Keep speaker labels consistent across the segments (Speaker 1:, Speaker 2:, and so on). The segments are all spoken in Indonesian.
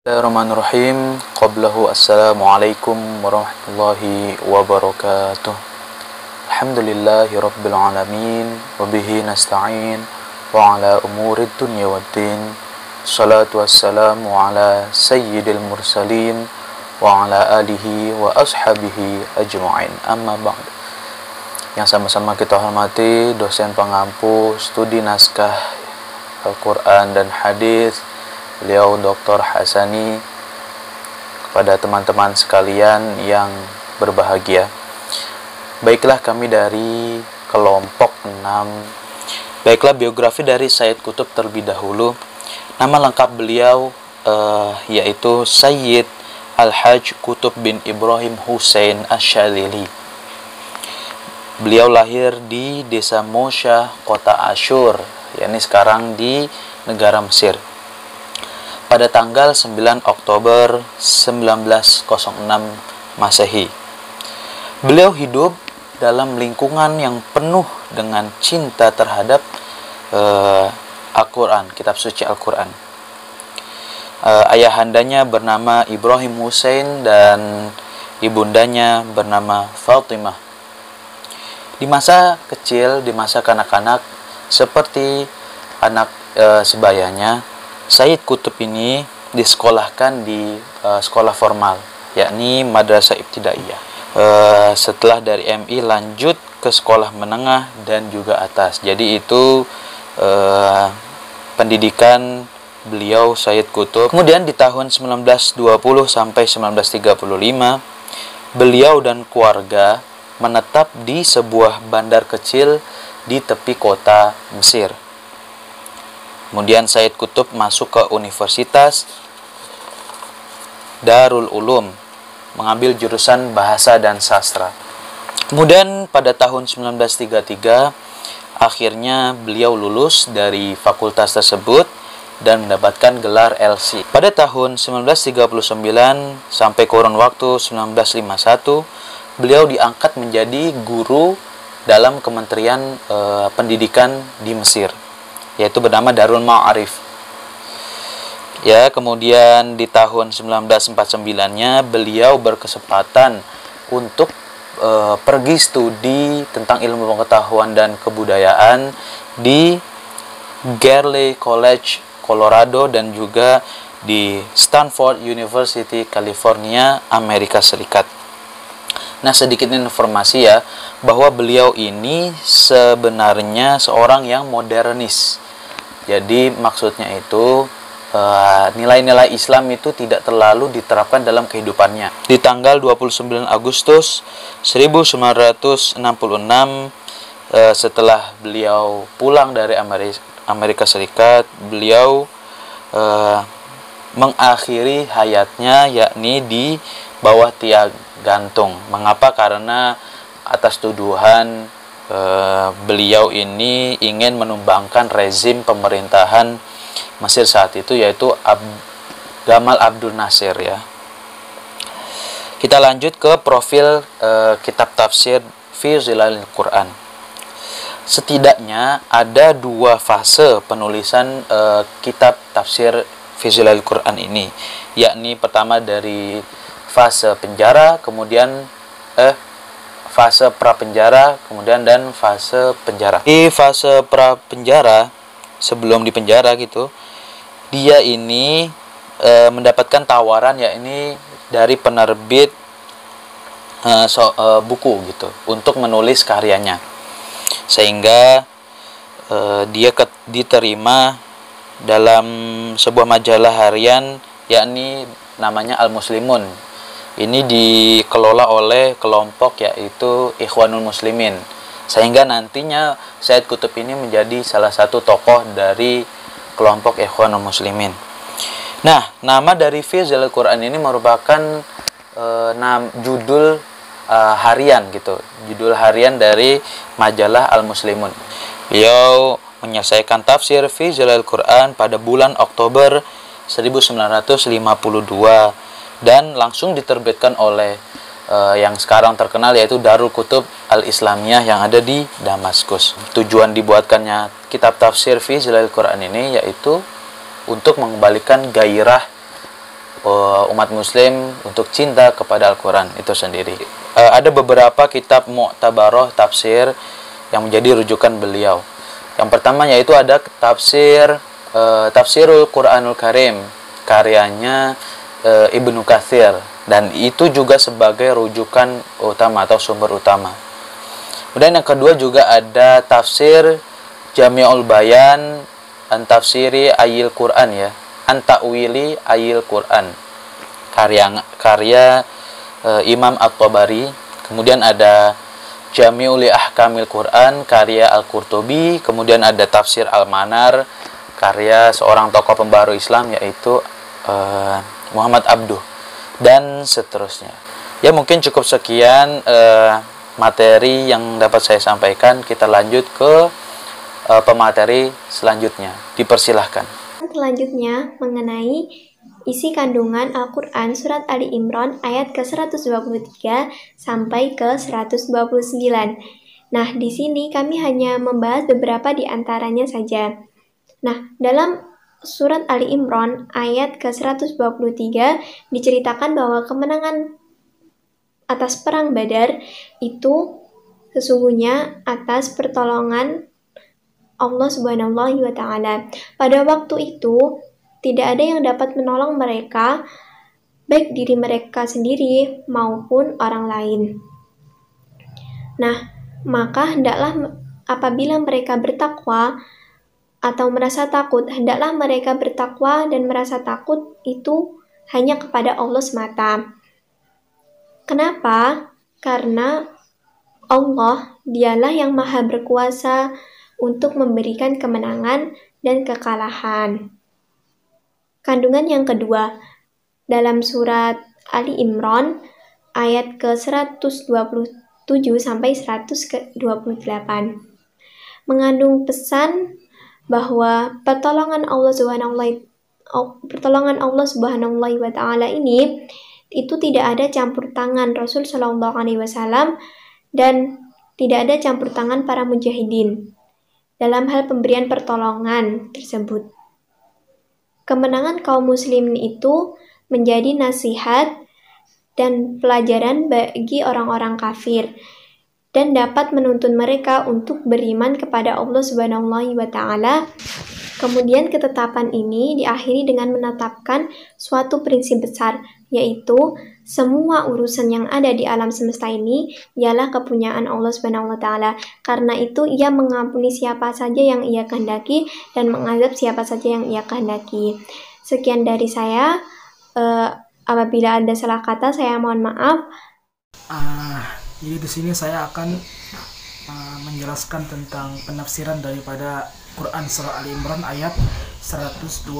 Speaker 1: Bismillahirrahmanirrahim. Qablahu assalamualaikum warahmatullahi wabarakatuh. Alhamdulillahi rabbil alamin. Wabihi nasta'in wa ala umurid dunya waddin. Salatu wassalamu ala sayyidil mursalin wa ala alihi wa ashabihi ajma'in. Amma ba'd. Yang sama-sama kita hormati dosen pengampu studi naskah Al-Quran dan Hadis, beliau Dr. Hasani, kepada teman-teman sekalian yang berbahagia. Baiklah, kami dari kelompok 6. Baiklah, biografi dari Sayyid Qutb terlebih dahulu. Nama lengkap beliau yaitu Sayyid Al-Hajj Qutb bin Ibrahim Hussein Ash-Shadhili. Beliau lahir di desa Mosha, kota Ashur, yakni sekarang di negara Mesir, pada tanggal 9 Oktober 1906 Masehi. Beliau hidup dalam lingkungan yang penuh dengan cinta terhadap Al-Quran, kitab suci Al-Quran. Ayahandanya bernama Ibrahim Hussein dan ibundanya bernama Fatimah. Di masa kecil, di masa kanak-kanak, seperti anak sebayanya, Sayyid Qutb ini disekolahkan di sekolah formal, yakni Madrasah Ibtidaiyah. Setelah dari MI lanjut ke sekolah menengah dan juga atas. Jadi itu pendidikan beliau Sayyid Qutb. Kemudian di tahun 1920 sampai 1935, beliau dan keluarga menetap di sebuah bandar kecil di tepi kota Mesir. Kemudian Sayyid Qutb masuk ke Universitas Darul Ulum, mengambil jurusan Bahasa dan Sastra. Kemudian pada tahun 1933, akhirnya beliau lulus dari fakultas tersebut dan mendapatkan gelar LC. Pada tahun 1939 sampai kurun waktu 1951, beliau diangkat menjadi guru dalam Kementerian Pendidikan di Mesir, yaitu bernama Darul Ma'arif. Ya, kemudian di tahun 1949-nya beliau berkesempatan untuk pergi studi tentang ilmu pengetahuan dan kebudayaan di Garley College, Colorado, dan juga di Stanford University, California, Amerika Serikat. Nah, sedikit informasi ya, bahwa beliau ini sebenarnya seorang yang modernis. Jadi maksudnya itu nilai-nilai Islam itu tidak terlalu diterapkan dalam kehidupannya. Di tanggal 29 Agustus 1966, setelah beliau pulang dari Amerika Serikat, beliau mengakhiri hayatnya yakni di bawah tiang gantung. Mengapa? Karena atas tuduhan beliau ini ingin menumbangkan rezim pemerintahan Mesir saat itu, yaitu Gamal Abdul Nasir ya. Kita lanjut ke profil kitab tafsir fi Zilalil Quran. Setidaknya ada 2 fase penulisan kitab tafsir fi Zilalil Quran ini, yakni pertama dari fase penjara, kemudian fase pra-penjara, kemudian dan fase penjara. Di fase pra-penjara, sebelum dipenjara gitu, dia ini mendapatkan tawaran yakni dari penerbit buku gitu untuk menulis karyanya, sehingga dia diterima dalam sebuah majalah harian yakni namanya Al-Muslimun. Ini dikelola oleh kelompok yaitu Ikhwanul Muslimin, sehingga nantinya Sayyid Qutb ini menjadi salah satu tokoh dari kelompok Ikhwanul Muslimin. Nah, nama dari fi Zilalil Quran ini merupakan judul harian gitu, judul harian dari majalah Al-Muslimun. Beliau menyelesaikan tafsir fi Zilalil Quran pada bulan Oktober 1952 dan langsung diterbitkan oleh yang sekarang terkenal yaitu Darul Qutb Al-Islamiyah yang ada di Damaskus. Tujuan dibuatkannya kitab tafsir fi Zilalil Quran ini yaitu untuk mengembalikan gairah umat muslim untuk cinta kepada Al-Quran itu sendiri. Ada beberapa kitab mu'tabaroh tafsir yang menjadi rujukan beliau. Yang pertama yaitu ada Tafsirul Quranul Karim, karyanya Ibnu Katsir, dan itu juga sebagai rujukan utama atau sumber utama. Kemudian yang kedua juga ada tafsir Jami'ul Bayan an Tafsiri Ayil Quran ya, an Ta'wili Ayil Quran, karya Imam At-Tabari. Kemudian ada Jami'ul Ahkamil Quran karya Al-Qurtubi. Kemudian ada tafsir Al-Manar karya seorang tokoh pembaharu Islam yaitu Muhammad Abduh, dan seterusnya. Ya, mungkin cukup sekian materi yang dapat saya sampaikan. Kita lanjut ke pemateri selanjutnya. Dipersilahkan.
Speaker 2: Selanjutnya mengenai isi kandungan Al-Quran Surat Ali Imran ayat ke-123 sampai ke-129. Nah, di sini kami hanya membahas beberapa di antaranya saja. Nah, dalam Surat Ali Imran ayat ke-123 diceritakan bahwa kemenangan atas perang Badar itu sesungguhnya atas pertolongan Allah Subhanahu wa Ta'ala. Pada waktu itu tidak ada yang dapat menolong mereka, baik diri mereka sendiri maupun orang lain. Nah, maka hendaklah apabila mereka bertakwa atau merasa takut, hendaklah mereka bertakwa dan merasa takut itu hanya kepada Allah semata. Kenapa? Karena Allah dialah yang maha berkuasa untuk memberikan kemenangan dan kekalahan. Kandungan yang kedua, dalam surat Ali Imran ayat ke-127 sampai 128 mengandung pesan bahwa pertolongan Allah Subhanahu wa Ta'ala ini itu tidak ada campur tangan Rasul Shallallahu Alaihi Wasallam dan tidak ada campur tangan para mujahidin dalam hal pemberian pertolongan tersebut. Kemenangan kaum muslimin itu menjadi nasihat dan pelajaran bagi orang-orang kafir dan dapat menuntun mereka untuk beriman kepada Allah Subhanahu wa Ta'ala. Kemudian ketetapan ini diakhiri dengan menetapkan suatu prinsip besar, yaitu semua urusan yang ada di alam semesta ini ialah kepunyaan Allah Subhanahu wa Ta'ala. Karena itu Ia mengampuni siapa saja yang Ia kehendaki dan mengazab siapa saja yang Ia kehendaki. Sekian dari saya. Apabila ada salah kata, saya mohon maaf.
Speaker 3: Jadi di sini saya akan menjelaskan tentang penafsiran daripada Quran Surah Ali Imran ayat 123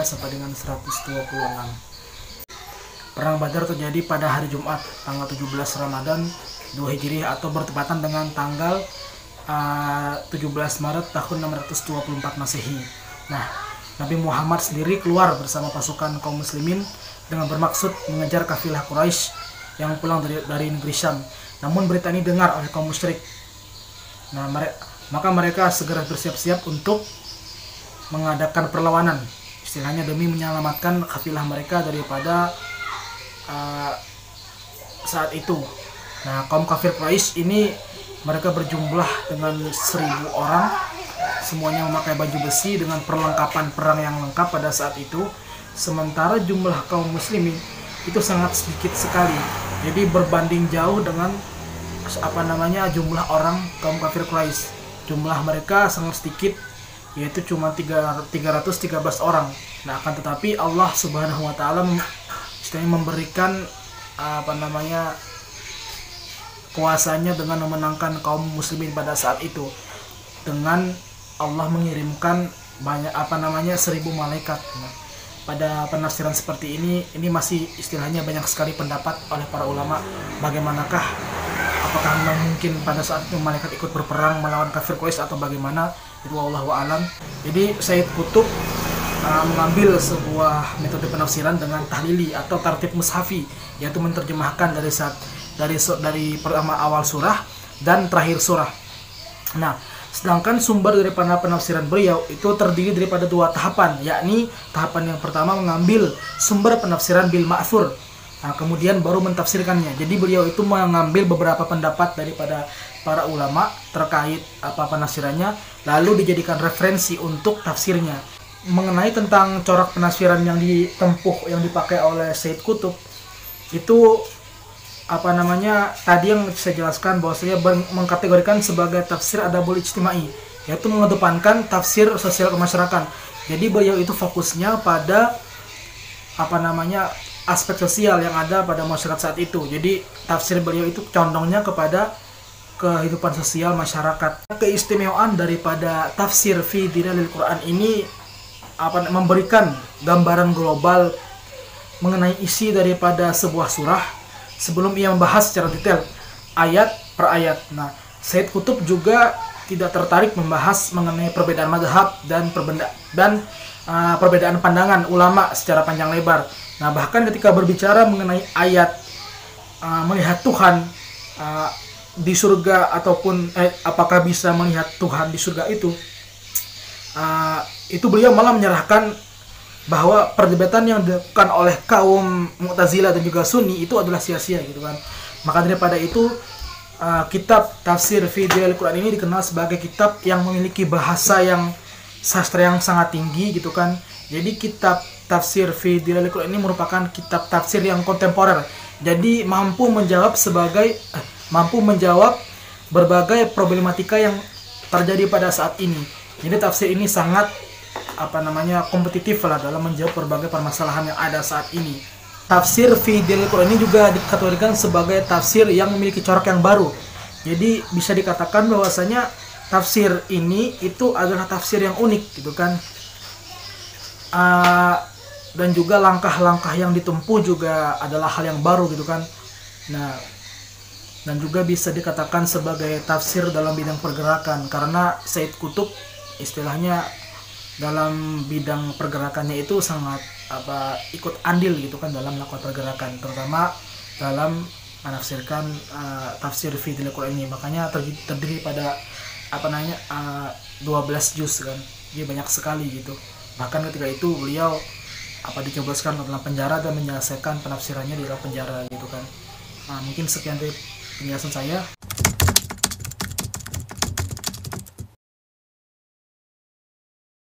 Speaker 3: sampai dengan 126. Perang Badar terjadi pada hari Jumat tanggal 17 Ramadan 2 Hijriah atau bertepatan dengan tanggal 17 Maret tahun 624 Masehi. Nah, Nabi Muhammad sendiri keluar bersama pasukan kaum muslimin dengan bermaksud mengejar kafilah Quraisy yang pulang dari negeri Syam. Namun berita ini dengar oleh kaum musyrik. Nah, maka mereka segera bersiap-siap untuk mengadakan perlawanan, istilahnya demi menyelamatkan kafilah mereka daripada saat itu. Nah, kaum kafir Quraisy ini mereka berjumlah dengan 1.000 orang, semuanya memakai baju besi dengan perlengkapan perang yang lengkap pada saat itu. Sementara jumlah kaum muslimin itu sangat sedikit sekali. Jadi berbanding jauh dengan jumlah orang kaum kafir Quraisy. Jumlah mereka sangat sedikit, yaitu cuma 313 orang. Nah, akan tetapi Allah Subhanahu wa Ta'ala memberikan kuasanya dengan memenangkan kaum muslimin pada saat itu, dengan Allah mengirimkan 1.000 malaikat. Nah, pada penafsiran seperti ini masih istilahnya banyak sekali pendapat oleh para ulama. Bagaimanakah, apakah mungkin pada saat itu malaikat ikut berperang melawan kafir Quraisy atau bagaimana, itu wallahu a'lam. Jadi Sayyid Qutb mengambil sebuah metode penafsiran dengan tahlili atau tartib mushafi, yaitu menerjemahkan dari pertama awal surah dan terakhir surah. Nah, Sedangkan sumber daripada penafsiran beliau itu terdiri daripada 2 tahapan, yakni tahapan yang pertama mengambil sumber penafsiran bil ma'thur. Nah, kemudian baru mentafsirkannya. Jadi beliau itu mengambil beberapa pendapat daripada para ulama terkait penafsirannya, lalu dijadikan referensi untuk tafsirnya. Mengenai tentang corak penafsiran yang ditempuh, yang dipakai oleh Sayyid Qutb, itu tadi yang saya jelaskan bahwasanya mengkategorikan sebagai tafsir adabul ijtimai, yaitu mengedepankan tafsir sosial kemasyarakatan. Jadi beliau itu fokusnya pada aspek sosial yang ada pada masyarakat saat itu. Jadi tafsir beliau itu condongnya kepada kehidupan sosial masyarakat. Keistimewaan daripada tafsir fi Dhilalil Quran ini memberikan gambaran global mengenai isi daripada sebuah surah sebelum ia membahas secara detail ayat per ayat. Nah, Sayyid Qutb juga tidak tertarik membahas mengenai perbedaan mazhab dan perbedaan pandangan ulama secara panjang lebar. Nah, bahkan ketika berbicara mengenai ayat melihat Tuhan di surga ataupun apakah bisa melihat Tuhan di surga itu beliau malah menyerahkan bahwa perdebatan yang dilakukan oleh kaum Mu'tazilah dan juga Sunni itu adalah sia-sia gitu kan. Maka daripada itu kitab tafsir fi Dhilalil Quran ini dikenal sebagai kitab yang memiliki bahasa yang sastra yang sangat tinggi gitu kan. Jadi kitab tafsir fi Dhilalil Quran ini merupakan kitab tafsir yang kontemporer. Jadi mampu menjawab berbagai problematika yang terjadi pada saat ini. Jadi tafsir ini sangat kompetitif lah dalam menjawab berbagai permasalahan yang ada saat ini. Tafsir fi Dhilalil Quran ini juga dikategorikan sebagai tafsir yang memiliki corak yang baru. Jadi bisa dikatakan bahwasanya tafsir ini itu adalah tafsir yang unik gitu kan. Dan juga langkah-langkah yang ditempuh juga adalah hal yang baru gitu kan. Nah, dan juga bisa dikatakan sebagai tafsir dalam bidang pergerakan, karena Sayyid Qutb istilahnya dalam bidang pergerakannya itu sangat ikut andil gitu kan dalam melakukan pergerakan, terutama dalam menafsirkan tafsir fi Dhilalil Quran ini. Makanya terdiri pada 12 juz kan. Dia banyak sekali gitu. Bahkan ketika itu beliau dicoboskan dalam penjara dan menyelesaikan penafsirannya di dalam penjara gitu kan. Nah, mungkin sekian dari penjelasan saya.